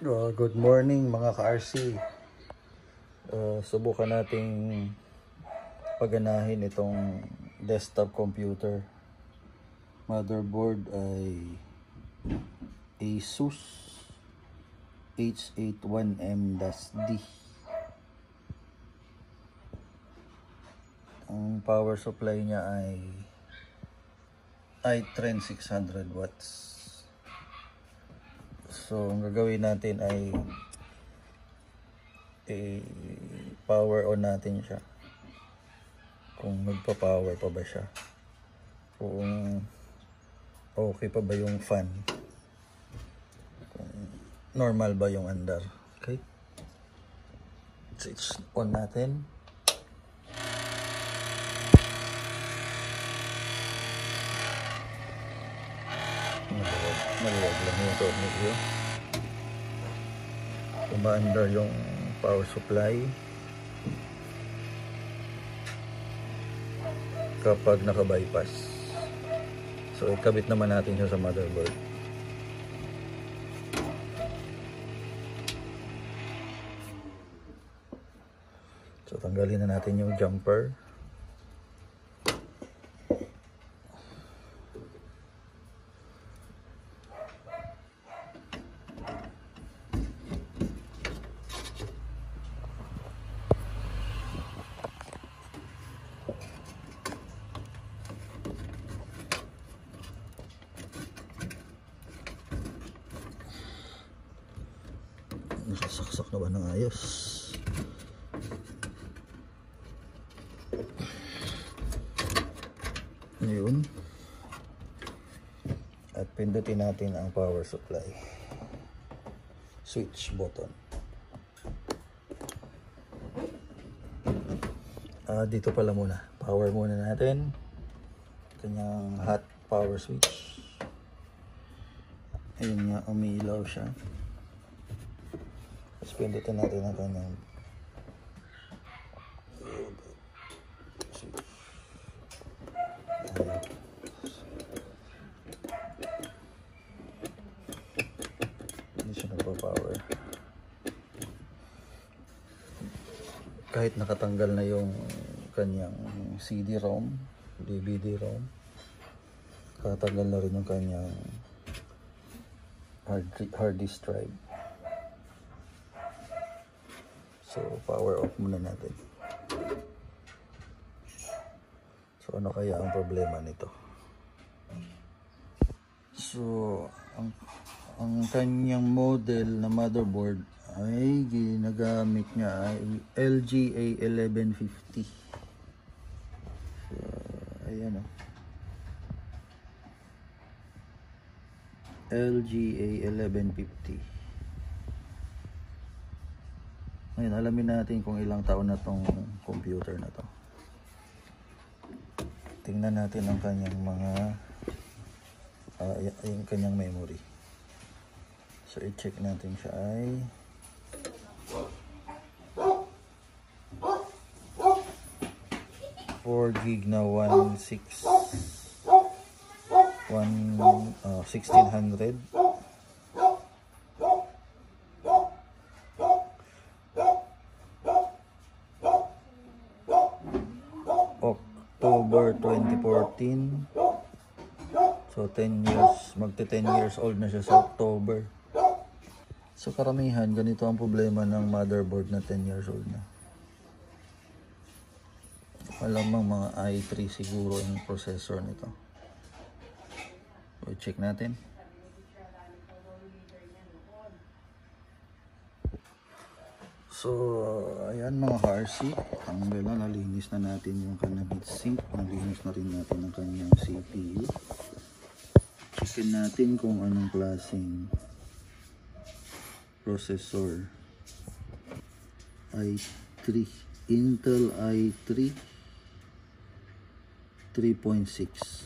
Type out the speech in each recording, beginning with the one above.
Good morning mga ka-RC. Subukan nating paganahin itong desktop computer. Motherboard ay Asus H81M-D. Ang power supply niya ay iTrend 600 watts. So, ang gagawin natin ay power on natin siya. Kung magpa-power pa ba siya. Kung okay pa ba yung fan. Kung normal ba yung andar. Okay? Switch on natin. Maluwag lang yung tornilyo yun. Umaandar yung power supply kapag naka-bypass. So ikabit naman natin siya sa motherboard. So tanggalin na natin yung jumper. Nasasaksak na ba ng ayos? Yun. At pindutin natin ang power supply. Switch button. Dito pala muna. Power muna natin. Kanyang hot power switch. Ayun nga, umiilaw siya. Tapos pindutin natin ang kanyang switch. Hindi siya nagpa-power. Kahit nakatanggal na yung kanyang CD-ROM, DVD-ROM, nakatanggal na rin yung kanyang hard disk drive. So, power off muna natin. So, ano kaya ang problema nito? So, ang kanyang model na motherboard ay ginagamit niya ay LG A1150. So, ayan o. LG A1150. Ngayon, alamin natin kung ilang taon na tong computer na to. Tingnan natin ang kanyang mga yung kanyang memory. So, i-check natin siya ay 4GB na 1600. October 2014. So 10 years, magte-10 years old na siya sa October. So karamihan, ganito ang problema ng motherboard na 10 years old na. Malamang mga i3 siguro yung processor nito. So i-check natin. So, ayan mga ka-RC, nalinis na natin yung kanyang heatsink, nalinis na rin natin ang kanyang CPU. Checkin natin kung anong klaseng processor. i3, Intel i3 3.6.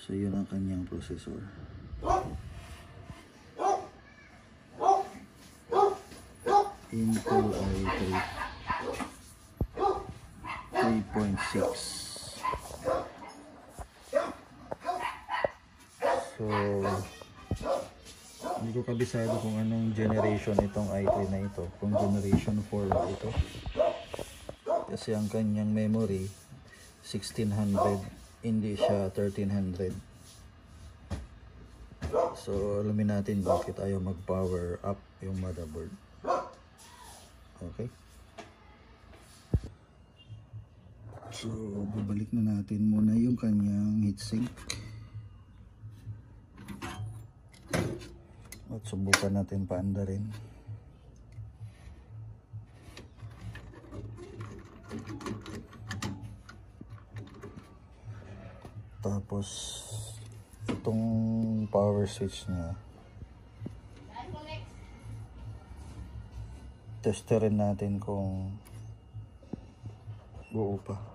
So, yun ang kanyang processor. Intel i3 3.6. So Hindi ko kabisado kung anong generation itong i3 na ito. Kung generation 4 ba ito. Kasi ang kanyang memory 1600, hindi siya 1300. So alamin natin bakit ayaw mag power up yung motherboard. Okay. So babalik na natin muna yung kanyang heatsink. At subukan natin paanda rin. Tapos itong power switch niya, testerin natin kung buo pa.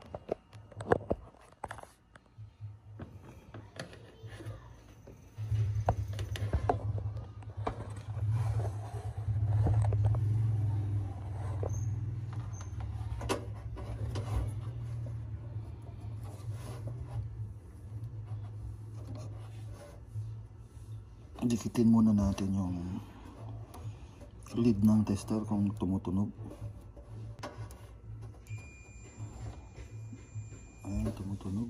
Dikitin muna natin yung lid ng tester kung tumutunog. Ayan, tumutunog.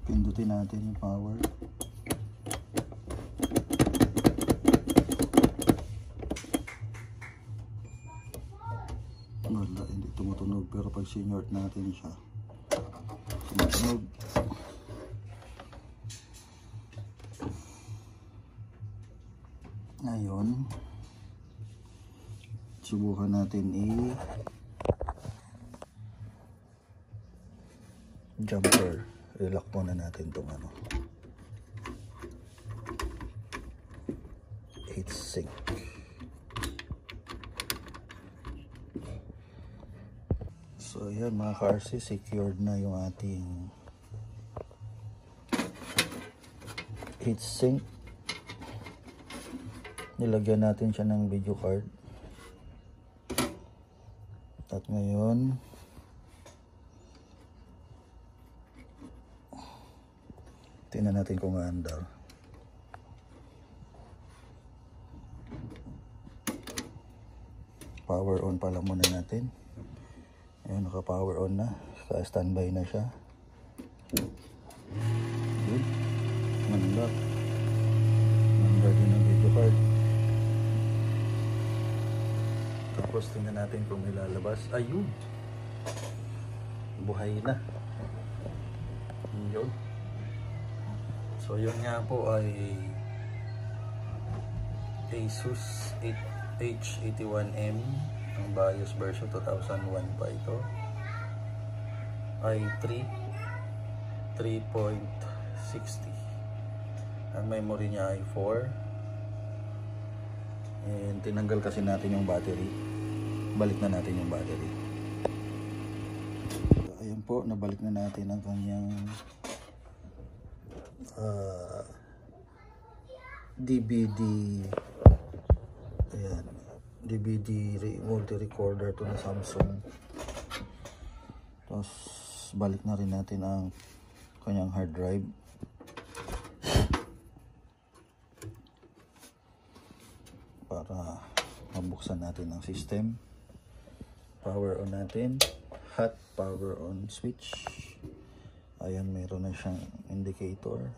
Pindutin natin yung power. Wala, hindi tumutunog. Pero pag sinort natin siya, tumutunog. Ngayon, subukan natin jumper. Relax muna natin itong heatsink. So ayan mga ka-RC, secured na yung ating heatsink. Nilagyan natin siya ng video card. At ngayon tingnan natin kung aandar. Power on pala muna natin. Ayan, naka power on na. Standby na siya. Good. Mandar. Mandar din ang video card. Tapos tingnan natin kung ilalabas. Ayun! Buhay na. Yun. So yun nga po ay Asus H81M, ang BIOS version 2001 pa ito. i3 3.60. Ang memory niya ay 4. And tinanggal kasi natin yung battery. Balik na natin yung battery. So, ayan po, nabalik na natin ang kanyang DVD. Ayan, DVD multi-recorder to na Samsung. Tapos balik na rin natin ang kanyang hard drive. Para mabuksan natin ang system. Power on natin. Hot power on switch. Ayan, meron na siyang indicator.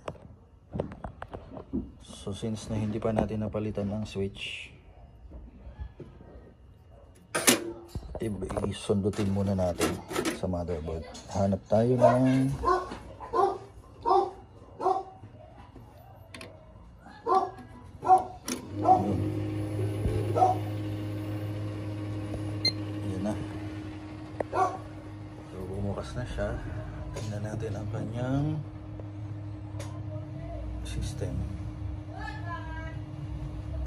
So since na hindi pa natin napalitan ang switch, isundutin muna natin sa motherboard. Hanap tayo ng yun na. So bumukas na siya. Tingnan natin ang kanyang system.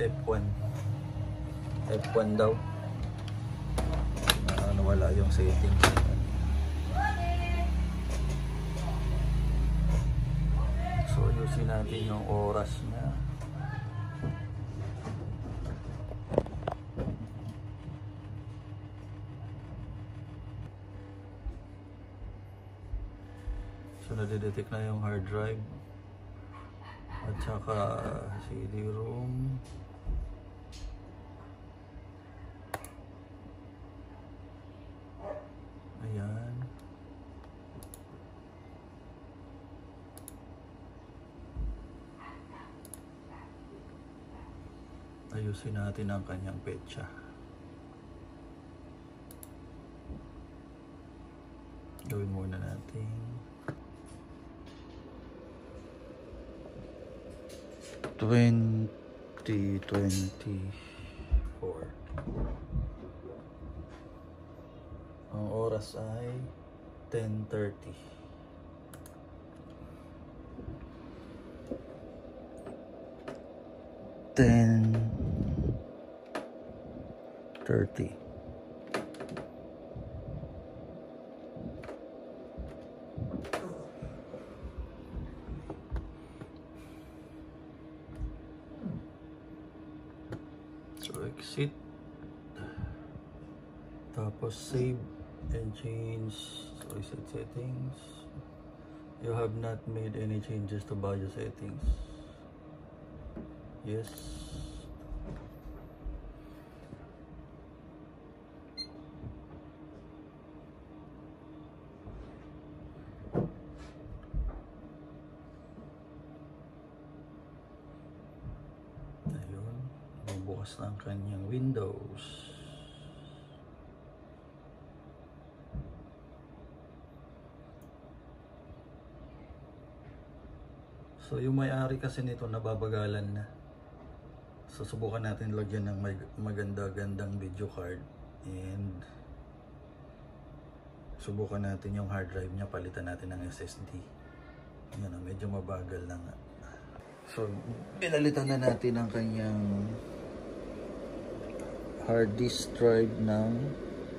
F1. F1 daw. Nawala yung settings. So ayusin natin yung oras niya. So nadidetect na yung hard drive at saka CD-ROM. Ayan. Ayusin natin ang kanyang petsa. Gawin muna natin 2024. Ang oras ay 10:30. So exit, tapos save and change. So reset settings. You have not made any changes to bio settings. Yes. Ayun, bubukas na ang kanyang Windows. So yung may-ari kasi nito nababagalan na. So subukan natin lagyan ng maganda-gandang video card and subukan natin yung hard drive niya, palitan natin ng SSD. Yan, medyo mabagal na nga. So pinalitan na natin ang kanyang hard disk drive ng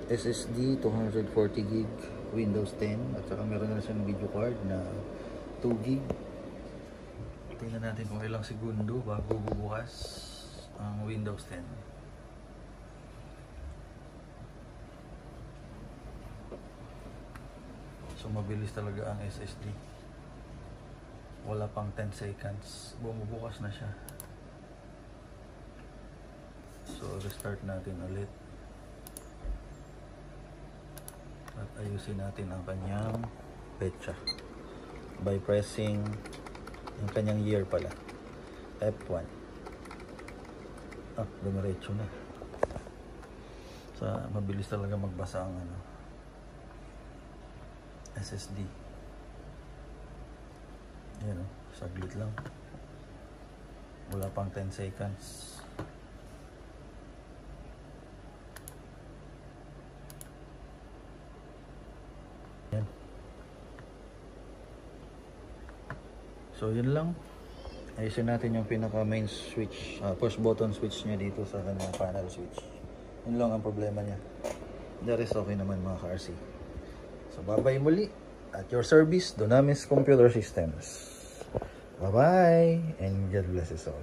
SSD 240GB Windows 10 at saka meron na siyang video card na 2GB. Tingnan natin kung ilang segundo bago bubukas ang Windows 10. So mabilis talaga ang SSD. Wala pang 10 seconds. Bumubukas na siya. So restart natin ulit. At ayusin natin ang kanyang petsa by pressing ang kanyang year pala, F1. Dumiretso na. So mabilis talaga magbasa ang SSD. Ayan, saglit lang. Wala pang 10 seconds. Ayan. So yun lang. Ayusin natin yung pinaka main switch, push button switch niya dito sa kanyang panel switch. Yun lang ang problema niya. The rest okay naman mga ka-RC. So bye-bye muli at your service, Dunamis Computer Systems. Bye-bye and God bless us all.